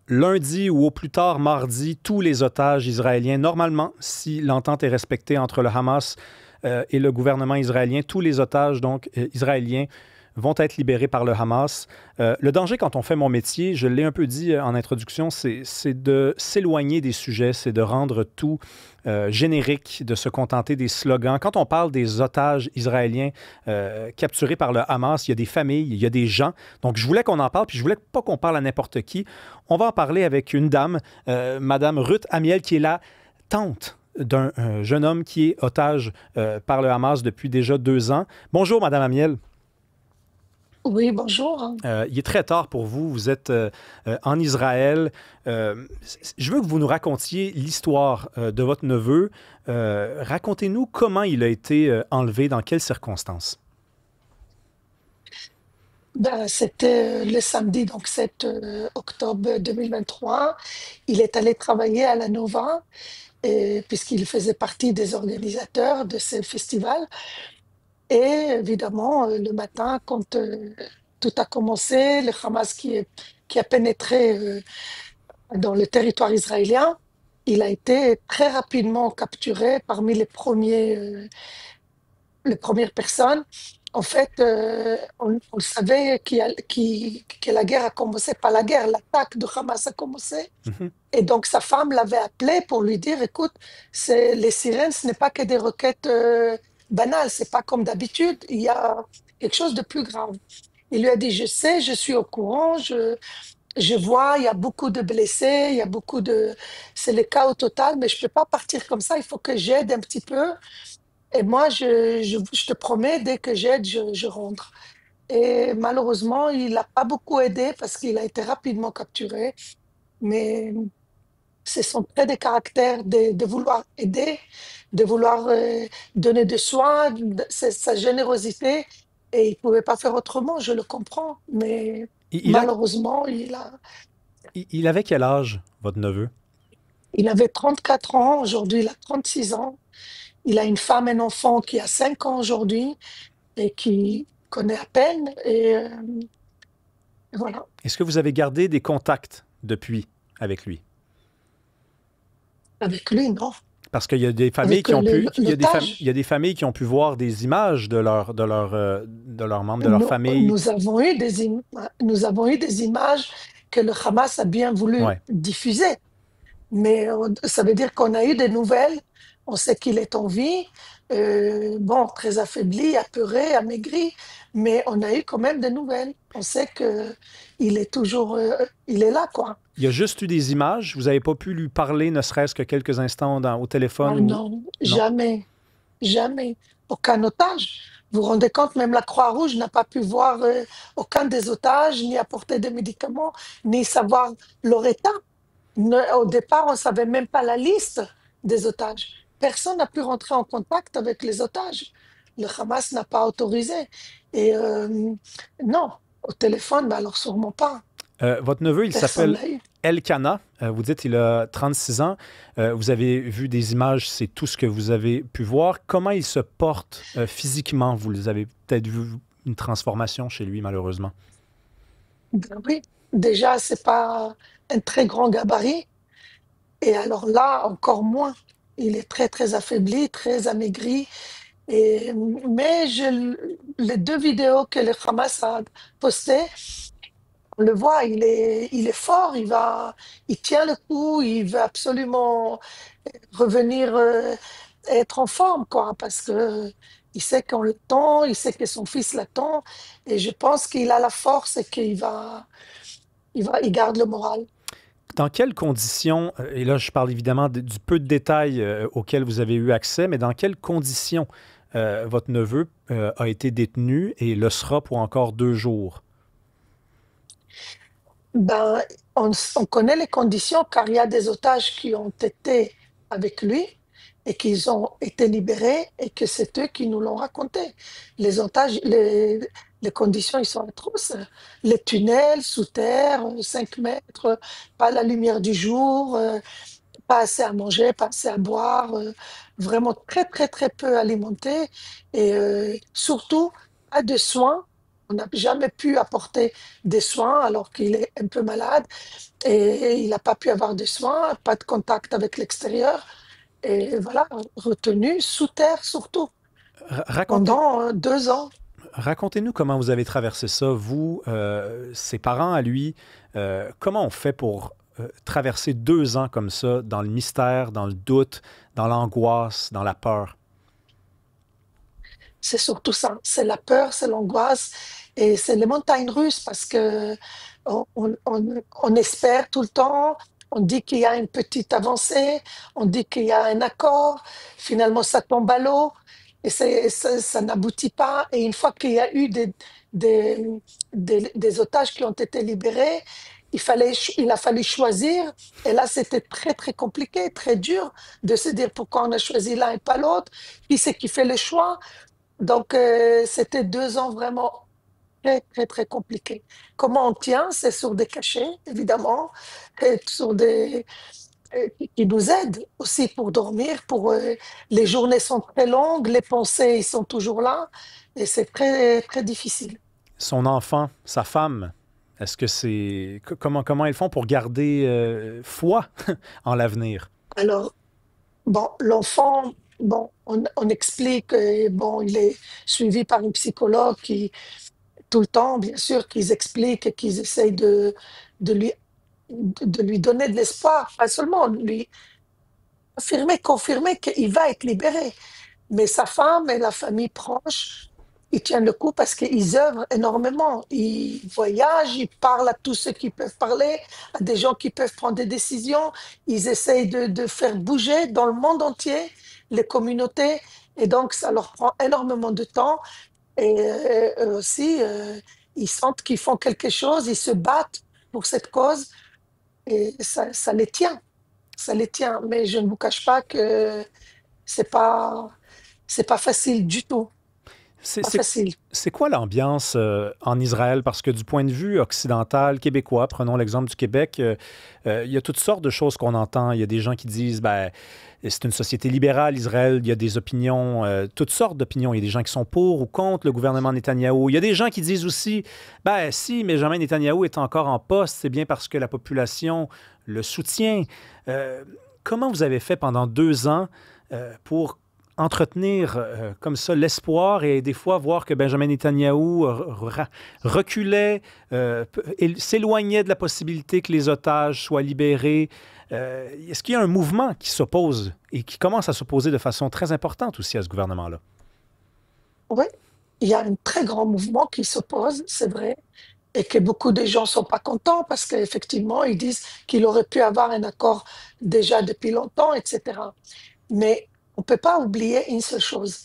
lundi ou au plus tard mardi, tous les otages israéliens, normalement, si l'entente est respectée entre le Hamas et le gouvernement israélien, tous les otages donc israéliens vont être libérés par le Hamas. Le danger quand on fait mon métier, je l'ai un peu dit en introduction, c'est de s'éloigner des sujets, c'est de rendre tout générique, de se contenter des slogans. Quand on parle des otages israéliens capturés par le Hamas, il y a des familles, il y a des gens. Donc, je voulais qu'on en parle, puis je voulais pas qu'on parle à n'importe qui. On va en parler avec une dame, Madame Ruth Amiel, qui est la tante d'un jeune homme qui est otage par le Hamas depuis déjà 2 ans. Bonjour, Madame Amiel. Oui, bonjour. Il est très tard pour vous. Vous êtes en Israël. Je veux que vous nous racontiez l'histoire de votre neveu. Racontez-nous comment il a été enlevé, dans quelles circonstances. Ben, c'était le samedi, donc 7 octobre 2023. Il est allé travailler à la Nova, puisqu'il faisait partie des organisateurs de ce festival. Et évidemment, le matin, quand tout a commencé, le Hamas qui a pénétré dans le territoire israélien, il a été très rapidement capturé parmi les premières personnes. En fait, on savait que la guerre a commencé, pas la guerre, l'attaque de Hamas a commencé. Mhm. Et donc, sa femme l'avait appelé pour lui dire, écoute, les sirènes, ce n'est pas que des requêtes banales, c'est pas comme d'habitude, il y a quelque chose de plus grave. Il lui a dit, je sais, je suis au courant, je vois, il y a beaucoup de blessés, il y a beaucoup de... C'est le chaos total, mais je ne peux pas partir comme ça, il faut que j'aide un petit peu. Et moi, je te promets, dès que j'aide, je rentre. Et malheureusement, il n'a pas beaucoup aidé parce qu'il a été rapidement capturé. Mais c'est son trait de caractère de vouloir aider, de vouloir donner de soi, c'est sa générosité. Et il ne pouvait pas faire autrement, je le comprends. Mais Il, il a- malheureusement, il avait quel âge, votre neveu? il avait 34 ans, aujourd'hui il a 36 ans. Il a une femme et un enfant qui a 5 ans aujourd'hui et qui connaît à peine. Et voilà. Est-ce que vous avez gardé des contacts depuis avec lui? Avec lui, non. Parce qu'il y a des familles Avec qui ont pu, il y a l'otage, des familles qui ont pu voir des images de leurs membres, de leur famille. nous avons eu des images que le Hamas a bien voulu Ouais. diffuser. Mais ça veut dire qu'on a eu des nouvelles. On sait qu'il est en vie, bon, très affaibli, apeuré, amaigri, mais on a eu quand même des nouvelles. On sait que il est toujours, il est là, quoi. Il y a juste eu des images. Vous n'avez pas pu lui parler, ne serait-ce que quelques instants au téléphone Oh ou... non, Non. jamais, jamais. Aucun otage. Vous vous rendez compte, même la Croix-Rouge n'a pas pu voir aucun des otages, ni apporter des médicaments, ni savoir leur état. Au départ, on ne savait même pas la liste des otages. Personne n'a pu rentrer en contact avec les otages. Le Hamas n'a pas autorisé. Et non, au téléphone, mais alors sûrement pas. Votre neveu, il Personne s'appelle n'a eu. Elkana. Vous dites il a 36 ans. Vous avez vu des images, c'est tout ce que vous avez pu voir. Comment il se porte physiquement? Vous avez peut-être vu une transformation chez lui, malheureusement. Ben oui, déjà, c'est pas un très grand gabarit. Et alors là, encore moins. Il est très, très affaibli, très amaigri. Mais les deux vidéos que le Hamas a postées, on le voit, il est fort, il tient le coup, il veut absolument revenir être en forme, quoi, parce que il sait qu'on le tend, il sait que son fils l'attend, et je pense qu'il a la force et il garde le moral. Dans quelles conditions, et là je parle évidemment du peu de détails auxquels vous avez eu accès, mais dans quelles conditions votre neveu a été détenu et le sera pour encore 2 jours? Ben, on connaît les conditions car il y a des otages qui ont été avec lui et qu'ils ont été libérés et que c'est eux qui nous l'ont raconté. Les otages, les conditions, ils sont atroces. Les tunnels sous terre, 5 mètres, pas la lumière du jour, pas assez à manger, pas assez à boire, vraiment très, très, très peu alimentés et surtout pas de soins On n'a jamais pu apporter des soins alors qu'il est un peu malade et il n'a pas pu avoir de soins, pas de contact avec l'extérieur. Et voilà, retenu sous terre surtout Racontez, pendant 2 ans. racontez-nous comment vous avez traversé ça, vous, ses parents à lui. Comment on fait pour traverser 2 ans comme ça, dans le mystère, dans le doute, dans l'angoisse, dans la peur? C'est surtout ça, c'est la peur, c'est l'angoisse et c'est les montagnes russes parce que on espère tout le temps, on dit qu'il y a une petite avancée, on dit qu'il y a un accord, finalement ça tombe à l'eau et ça n'aboutit pas. Et une fois qu'il y a eu des, des otages qui ont été libérés, il a fallu choisir. Et là, c'était très, très compliqué, très dur de se dire pourquoi on a choisi l'un et pas l'autre, qui c'est qui fait le choix. Donc, c'était 2 ans vraiment très, très, très compliqués. Comment on tient? C'est sur des cachets, évidemment, et sur qui nous aident aussi pour dormir. Les journées sont très longues, les pensées ils sont toujours là, et c'est très, très difficile. Son enfant, sa femme, est-ce que c'est... comment ils font pour garder foi en l'avenir? Alors, bon, l'enfant, bon, on explique, bon, il est suivi par une psychologue qui, tout le temps, bien sûr, qu'ils expliquent et qu'ils essayent de lui de lui donner de l'espoir, pas seulement lui affirmer, confirmer qu'il va être libéré. Mais sa femme et la famille proche, ils tiennent le coup parce qu'ils œuvrent énormément. Ils voyagent, ils parlent à tous ceux qui peuvent parler, à des gens qui peuvent prendre des décisions. Ils essayent de faire bouger dans le monde entier les communautés. Et donc, ça leur prend énormément de temps. Et eux aussi, ils sentent qu'ils font quelque chose, ils se battent pour cette cause et ça les tient, ça les tient. Mais je ne vous cache pas que c'est pas, c'est pas facile du tout, C'est pas c'est- facile. c'est quoi l'ambiance en Israël? Parce que du point de vue occidental, québécois, prenons l'exemple du Québec, il y a toutes sortes de choses qu'on entend. Il y a des gens qui disent, ben, c'est une société libérale, Israël, il y a des opinions, toutes sortes d'opinions. Il y a des gens qui sont pour ou contre le gouvernement Netanyahou. Il y a des gens qui disent aussi, ben, si Benjamin Netanyahou est encore en poste, c'est bien parce que la population le soutient. Euh, Comment vous avez fait pendant 2 ans pour entretenir comme ça l'espoir et des fois voir que Benjamin Netanyahou reculait, s'éloignait de la possibilité que les otages soient libérés. Est-ce qu'il y a un mouvement qui s'oppose et qui commence à s'opposer de façon très importante aussi à ce gouvernement-là? Oui, il y a un très grand mouvement qui s'oppose, c'est vrai, et que beaucoup de gens sont pas contents parce qu'effectivement, ils disent qu'il aurait pu avoir un accord déjà depuis longtemps, etc. Mais on peut pas oublier une seule chose.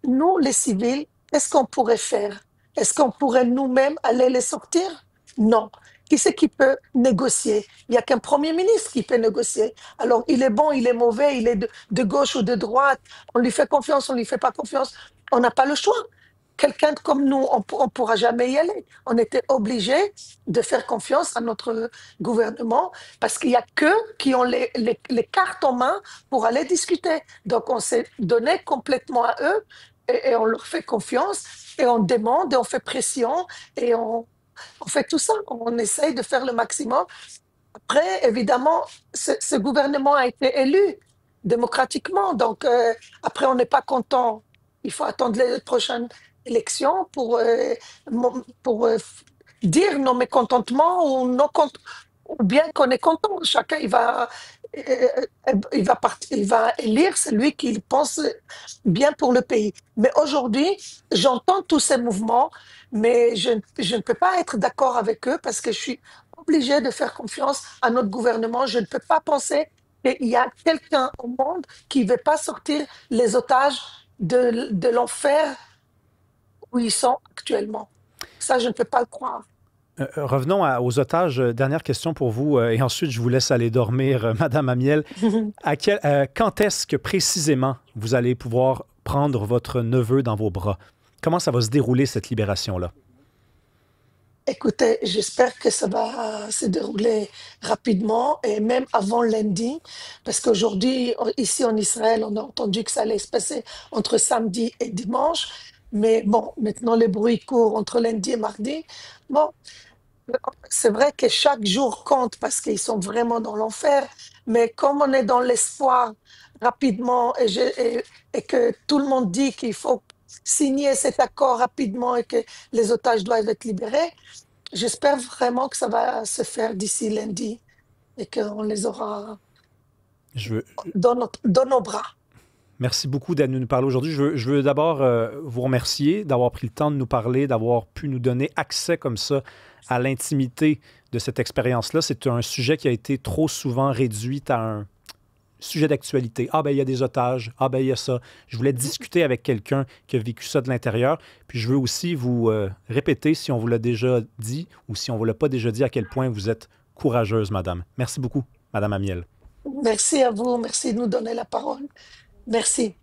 Nous, les civils, qu'est-ce qu'on pourrait faire? Est-ce qu'on pourrait nous-mêmes aller les sortir? Non. Qui c'est qui peut négocier? Il n'y a qu'un premier ministre qui peut négocier. Alors, il est bon, il est mauvais, il est de gauche ou de droite. On lui fait confiance, on lui fait pas confiance. On n'a pas le choix. Quelqu'un comme nous, on ne pourra jamais y aller. On était obligé de faire confiance à notre gouvernement parce qu'il n'y a qu'eux qui ont les cartes en main pour aller discuter. Donc, on s'est donné complètement à eux et on leur fait confiance et on demande et on fait pression et on fait tout ça. On essaye de faire le maximum. Après, évidemment, ce gouvernement a été élu démocratiquement. Donc, après, on n'est pas content. Il faut attendre les prochaines élections pour dire nos mécontentements ou bien qu'on est content. Chacun, il va élire celui qu'il pense bien pour le pays. Mais aujourd'hui, j'entends tous ces mouvements, mais je ne peux pas être d'accord avec eux parce que je suis obligée de faire confiance à notre gouvernement. Je ne peux pas penser qu'il y a quelqu'un au monde qui ne veut pas sortir les otages de l'enfer où ils sont actuellement. Ça, je ne peux pas le croire. Revenons aux otages. Dernière question pour vous, et ensuite je vous laisse aller dormir, Madame Amiel. Quand est-ce que précisément vous allez pouvoir prendre votre neveu dans vos bras? Comment ça va se dérouler, cette libération-là? Écoutez, j'espère que ça va se dérouler rapidement et même avant lundi, parce qu'aujourd'hui, ici en Israël, on a entendu que ça allait se passer entre samedi et dimanche. Mais bon, maintenant les bruits courent entre lundi et mardi. Bon, c'est vrai que chaque jour compte parce qu'ils sont vraiment dans l'enfer, mais comme on est dans l'espoir rapidement et que tout le monde dit qu'il faut signer cet accord rapidement et que les otages doivent être libérés, j'espère vraiment que ça va se faire d'ici lundi et qu'on les aura Je veux, dans nos bras. Merci beaucoup d'être venu nous parler aujourd'hui. Je veux d'abord vous remercier d'avoir pris le temps de nous parler, d'avoir pu nous donner accès comme ça à l'intimité de cette expérience-là. C'est un sujet qui a été trop souvent réduit à un sujet d'actualité. Ah ben il y a des otages, ah ben il y a ça. Je voulais discuter avec quelqu'un qui a vécu ça de l'intérieur. Puis je veux aussi vous répéter, si on vous l'a déjà dit ou si on vous l'a pas déjà dit, à quel point vous êtes courageuse, madame. Merci beaucoup, madame Amiel. Merci à vous, merci de nous donner la parole. Merci.